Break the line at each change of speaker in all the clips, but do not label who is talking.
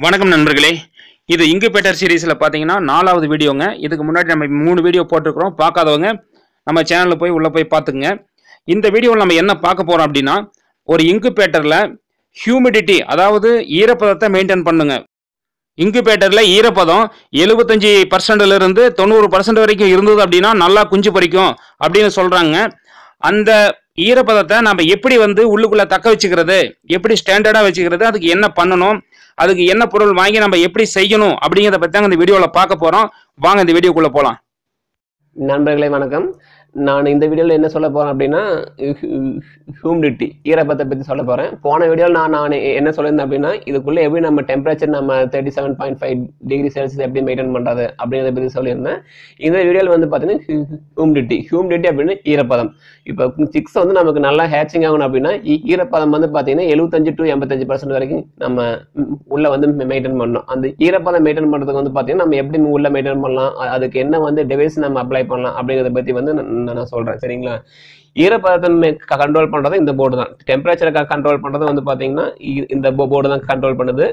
வணக்கம் நண்பர்களே. இது இன்குபேட்டர் சீரீஸில் பார்த்தீங்கன்னா 4வது வீடியோங்க. இதுக்கு முன்னாடி நம்ம 3 வீடியோ போட்டிருக்கிறோம். பார்க்காதவங்க நம்ம சேனலில் போய் உள்ளே போய் பார்த்துக்குங்க. இந்த வீடியோவில் நம்ம என்ன பார்க்க போகிறோம் அப்படின்னா, ஒரு இன்குபேட்டரில் ஹியூமிடிட்டி, அதாவது ஈரப்பதத்தை மெயின்டைன் பண்ணுங்க. இன்குபேட்டரில் ஈரப்பதம் 75%லிருந்து 90% வரைக்கும் இருந்தது அப்படின்னா நல்லா குஞ்சு பறிக்கும் அப்படின்னு சொல்கிறாங்க. அந்த ஈரப்பதத்தை நம்ம எப்படி உள்ளுக்குள்ளே தக்க வச்சுக்கிறது, எப்படி ஸ்டாண்டர்டாக வச்சுக்கிறது, அதுக்கு என்ன பண்ணணும், அதுக்கு என்ன பொருள் வாங்கி நம்ம எப்படி செய்யணும் அப்படிங்கிறத பற்றி தான் இந்த வீடியோவில் பார்க்க போகிறோம். வாங்க இந்த வீடியோக்குள்ளே போகலாம்.
நண்பர்களே வணக்கம். நான் இந்த வீடியோவில் என்ன சொல்ல போகிறேன் அப்படின்னா, ஹியூமிடிட்டி ஈரப்பதத்தை பற்றி சொல்ல போகிறேன். போன வீடியோவில் நான் என்ன சொல்லியிருந்தேன் அப்படின்னா, இதுக்குள்ளே எப்படி நம்ம டெம்பரேச்சர் நம்ம 37.5 டிகிரி செல்சியஸ் எப்படி மெயின்டைன் பண்ணுறது அப்படிங்கிறத பற்றி சொல்லியிருந்தேன். இந்த வீடியோவில் பார்த்தீங்கன்னா ஹியூமிடிட்டி அப்படின்னு ஈரப்பதம். இப்போ சிக்ஸ் நமக்கு நல்லா ஹேச்சிங் ஆகணும் அப்படின்னா ஈரப்பதம் பார்த்தீங்கன்னா 75 to 85% வரைக்கும் நம்ம உள்ள மெயின்டைன் பண்ணணும். அந்த ஈரப்பதம் மெயின்டைன் பண்ணுறதுக்கு பார்த்தீங்கன்னா நம்ம எப்படி உள்ள மெயின்டைன் பண்ணலாம், அதுக்கு என்ன டிவைஸ் நம்ம அப்ளை பண்ணலாம் அப்படிங்கிறத பற்றி நான் சொல்றேன். சரிங்களா? ஈரப்பதத்தை கண்ட்ரோல் பண்றது இந்த போர்டு தான். டெம்பரேச்சரை கண்ட்ரோல் பண்றது பார்த்தீங்கன்னா இந்த போர்டு தான் கண்ட்ரோல் பண்ணுது.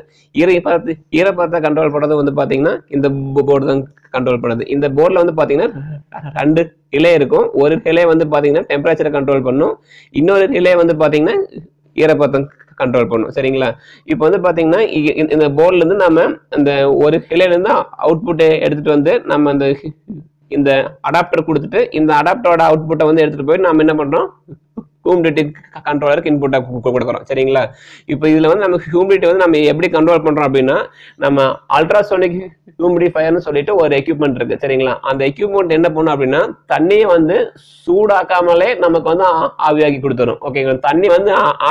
ஈரப்பதத்தை கண்ட்ரோல் பண்றது பார்த்தீங்கன்னா இந்த போர்டு தான் கண்ட்ரோல் பண்ணுது. இந்த போர்டில் பார்த்தீங்கன்னா 2 ரிலே இருக்கும். ஒரு ரிலே பார்த்தீங்கன்னா டெம்பரேச்சரை கண்ட்ரோல் பண்ணும், இன்னொரு ரிலே பார்த்தீங்கன்னா ஈரப்பதம் கண்ட்ரோல் பண்ணும். சரிங்களா? இப்போ பார்த்தீங்கன்னா இந்த போர்ட்ல இருந்து நம்ம அந்த ஒரு ரிலேல இருந்து அவுட்புட்டை எடுத்துட்டு நம்ம இந்த அடாப்டர் கொடுத்துட்டு இந்த அடாப்டரோட அவுட்புட்டை எடுத்துட்டு போய் நம்ம என்ன பண்றோம், ஹியூமிடிட்டி கண்ட்ரோலருக்கு இன்புட்டா கொடுக்குறோம். சரிங்களா? இப்போ இதுல நம்ம ஹியூமிடிட்டி நம்ம எப்படி கண்ட்ரோல் பண்றோம் அப்படின்னா, நம்ம அல்ட்ராசோனிக் ஹியூமிடிஃபயர்னு சொல்லிட்டு ஒரு எக்யூப்மெண்ட் இருக்கு. சரிங்களா? அந்த எக்யூப்மெண்ட் என்ன பண்ணும் அப்படின்னா, தண்ணியை சூடாக்காமலே நமக்கு ஆவியாகி கொடுத்துரும். ஓகேங்களா? தண்ணி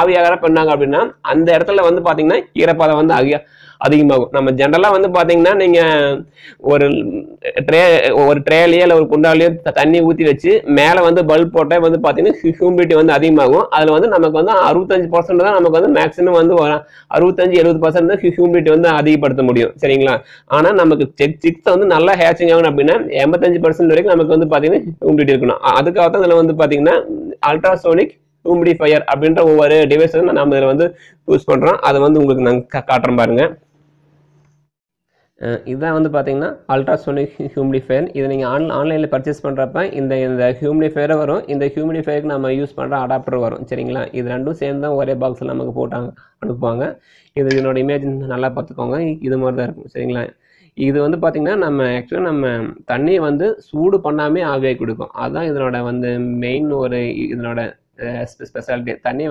ஆவியாக பண்ணாங்க அப்படின்னா அந்த இடத்துல பாத்தீங்கன்னா ஈரப்பதம் அதிகமாகும். நம்ம ஜென்ரலா பாத்தீங்கன்னா நீங்க ஒரு ட்ரேலையோ இல்ல ஒரு குண்டாலையோ தண்ணி ஊத்தி வச்சு மேல பல்ப் போட்டா பாத்தீங்கன்னா ஹியூமிடிட்டி அதிகமாகும். அதுல நமக்கு 65% தான் நமக்கு மேக்ஸிமம் 65-70% ஹியூமிடிட்டி அதிகப்படுத்த முடியும். சரிங்களா? ஆனா நமக்கு சிக்ஸ் நல்லா ஹேச்சிங் ஆகணும் அப்படின்னா 85% வரைக்கும் நமக்கு பாத்தீங்கன்னா ஹியூமிடிட்டி இருக்கணும். அதுக்காக தான் இதுல பாத்தீங்கன்னா அல்ட்ராசோனிக் ஹியூமிடிஃபயர் அப்படின்ற ஒவ்வொரு டிவைஸ் நம்ம இதுல யூஸ் பண்றோம். அதை உங்களுக்கு நான் காட்டுறேன் பாருங்க. இதுதான் பார்த்தீங்கன்னா அல்ட்ராசோனிக் ஹியூமிடிஃபயர். இதை நீங்கள் ஆன்லைனில் பர்ச்சேஸ் பண்ணுறப்ப இந்த ஹியூமிடிஃபயரை வரும். இந்த ஹியூமிடிஃபயருக்கு நம்ம யூஸ் பண்ணுற அடாப்டர் வரும். சரிங்களா? இது ரெண்டும் சேர்ந்து தான் ஒரே பாக்ஸில் நமக்கு போட்டாங்க அனுப்புவாங்க. இதனோட இமேஜ் நல்லா பார்த்துக்கோங்க. இது மாதிரி தான் இருக்கும். சரிங்களா? இது பார்த்தீங்கன்னா நம்ம ஆக்சுவலாக நம்ம தண்ணியை சூடு பண்ணாமே ஆவியாகி கொடுக்கும். அதுதான் இதனோட மெயின் ஒரு இதனோட ஸ்பெஷாலிட்டி. தண்ணி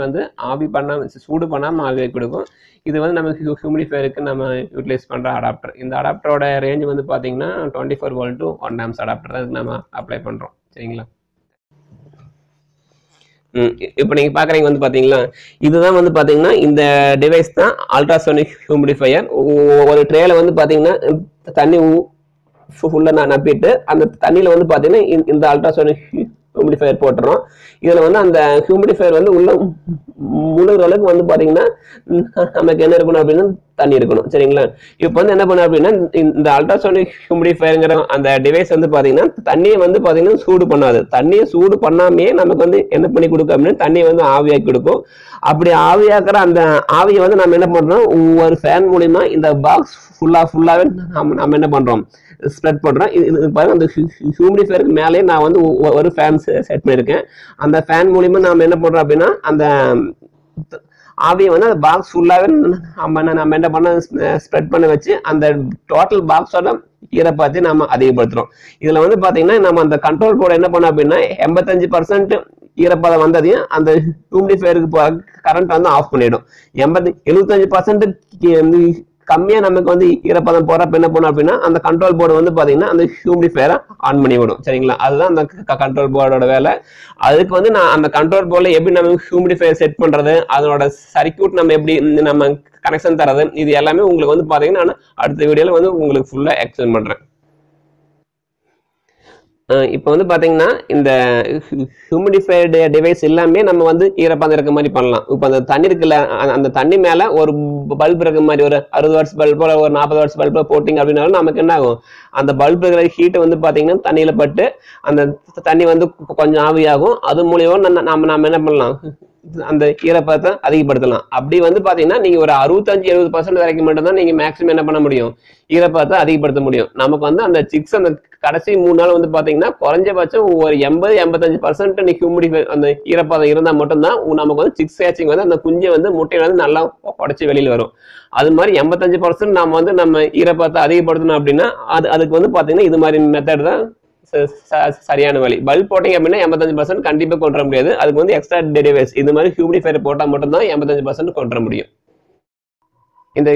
ஆவி பண்ணாம சூடு பண்ணாமல் ஆவியாகி கொடுக்கும். இது நமக்கு ஹியூமிடிஃபயருக்கு நம்ம யூட்டிலைஸ் பண்ணுற அடாப்டர். இந்த அடாப்டரோட ரேஞ்ச் பார்த்தீங்கன்னா 24 volt to 1 amps அடாப்டர் தான் நம்ம அப்ளை பண்ணுறோம். சரிங்களா? இப்போ நீங்கள் பார்க்குறீங்க பார்த்தீங்களா, இதுதான் பார்த்தீங்கன்னா இந்த டிவைஸ் தான் அல்ட்ராசோனிக் ஹியூமிடிஃபயர். ஒரு ட்ரேல பார்த்தீங்கன்னா தண்ணி ஃபுல்லாக நப்பிட்டு அந்த தண்ணியில் பார்த்தீங்கன்னா இந்த அல்ட்ராசோனிக் ஹியூமிடிஃபயர் போட்டுறோம். இதுல அந்த ஹியூமிடிஃபயர் உள்ள முழுகிற அளவுக்கு பார்த்தீங்கன்னா நமக்கு என்ன இருக்கணும் அப்படின்னா தண்ணி இருக்கணும். சரிங்களா? இப்போ என்ன பண்ண அப்படின்னா இந்த அல்ட்ராசோனிக் ஹியூமிடிஃபயர்ங்கிற அந்த டிவைஸ் பார்த்தீங்கன்னா தண்ணியை பார்த்தீங்கன்னா சூடு பண்ணாது. தண்ணியை சூடு பண்ணாமே நமக்கு என்ன பண்ணி கொடுக்கும் அப்படின்னா தண்ணியை ஆவியாக்கி கொடுக்கும். அப்படி ஆவியாக்குற அந்த ஆவியை நம்ம என்ன பண்றோம், ஒவ்வொரு ஃபேன் மூலியமா இந்த பாக்ஸ் ஃபுல்லாவே நம்ம என்ன பண்றோம், ஸ்ப்ரெட் பண்றோம். இது பாருங்க, அந்த ஹியூமிடிஃபயருக்கு மேலே நான் ஒரு ஃபேன் செட் பண்ணியிருக்கேன். அந்த ஃபேன் மூலியமா நாம என்ன பண்றோம் அப்படின்னா அந்த ஆவியை அந்த பாக்ஸ் ஃபுல்லாவே நம்ம என்ன பண்ண ஸ்ப்ரெட் பண்ண வச்சு அந்த டோட்டல் பாக்ஸோட ஈரப்பதத்தை நம்ம அதிகப்படுத்துறோம். இதுல பாத்தீங்கன்னா நம்ம அந்த கண்ட்ரோல் போர்டு என்ன பண்ணோம் அப்படின்னா 85% ஈரப்பதம் வந்ததையும் அந்த ஹியூமிடிஃபயருக்கு கரண்ட் ஆஃப் பண்ணிடும். 75% கம்மியா நமக்கு ஈரப்பதம் போறப்ப என்ன பண்ணும் அப்படின்னா அந்த கண்ட்ரோல் போர்டு பாத்தீங்கன்னா அந்த ஹியூமிடிஃபயரை ஆன் பண்ணி விடும். சரிங்களா? அதுதான் அந்த கண்ட்ரோல் போர்டோட வேலை. அதுக்கு நான் அந்த கண்ட்ரோல் போர்டில் எப்படி நம்ம ஹியூமிடிஃபயர் செட் பண்றது, அதனோட சர்க்யூட் நம்ம எப்படி நம்ம கனெக்ஷன் தரது, இது எல்லாமே உங்களுக்கு பாத்தீங்கன்னா நான் அடுத்த வீடியோல உங்களுக்கு ஃபுல்லா எக்ஸ்பிளைன் பண்றேன். இப்போ பாத்தீங்கன்னா இந்த ஹியூமிடிஃபைடு டிவைஸ் எல்லாமே நம்ம ஈரப்பதம் இருக்க மாதிரி பண்ணலாம். இப்போ அந்த தண்ணி இருக்குல்ல, அந்த தண்ணி மேல ஒரு பல்ப் இருக்க மாதிரி ஒரு 60 வாட்ஸ் பல்போ ஒரு 40 வாட்ஸ் பல்போ போட்டிங்க அப்படின்னாலும் நமக்கு என்ன ஆகும், அந்த பல்ப் இருக்கிற ஹீட் பாத்தீங்கன்னா தண்ணியில பட்டு அந்த தண்ணி கொஞ்சம் ஆவியாகும். அது மூலியமா நம்ம என்ன பண்ணலாம், அந்த ஈரப்பதத்தை அதிகப்படுத்தலாம். அப்படி வந்து பாத்தீங்கன்னா நீங்க ஒரு 65-70% வரைக்கும் மட்டும்தான் நீங்க மேக்ஸிமம் என்ன பண்ண முடியும், ஈரப்பதத்தை அதிகப்படுத்த முடியும். நமக்கு வந்து அந்த சிக்ஸ் அந்த கடைசி 3 நாள் வந்து பாத்தீங்கன்னா குறைஞ்சபட்சம் ஒரு 80-85% நீ ஹியூமிடிஃபை அந்த ஈரப்பதம் இருந்தா மட்டும்தான் நமக்கு வந்து சிக்ஸ் ஹேச்சிங் வந்து அந்த குஞ்சை வந்து முட்டையில வந்து நல்லா உடைச்சு வெளியில வரும். அது மாதிரி 85% நாம வந்து நம்ம ஈரப்பதத்தை அதிகப்படுத்தணும் அப்படின்னா அதுக்கு வந்து பாத்தீங்கன்னா இது மாதிரி மெத்தட் தான் சரியான வழி. பல்ப் போட்டீங்க அப்படின்னா 85% கண்டிப்பா கொண்டு வர முடியாது. அதுக்கு வந்து எக்ஸ்ட்ரா டிவைஸ் இது மாதிரி ஹியூமிடிஃபையர் போட்டா மட்டும்தான் 85% கொண்டு வர முடியும். இந்த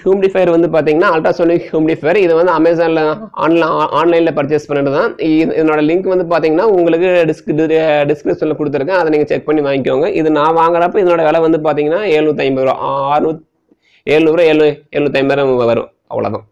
ஹியூமிடிஃபையர் வந்து பாத்தீங்கன்னா அல்ட்ராசோனிக் ஹியூமிடிஃபையர். இது வந்து அமேசான்ல ஆன்லைன்ல பர்ச்சேஸ் பண்ணிட்டுதான். இதனோட லிங்க் வந்து பாத்தீங்கன்னா உங்களுக்கு டிஸ்கிரிப்ஷன்ல கொடுத்துருக்கேன். அதை நீங்க செக் பண்ணி வாங்கிக்கோங்க. இது நான் வாங்குறப்ப இதனோட விலை வந்து பாத்தீங்கன்னா 750 ரூபா, 750 வரும். அவ்வளவுதான்.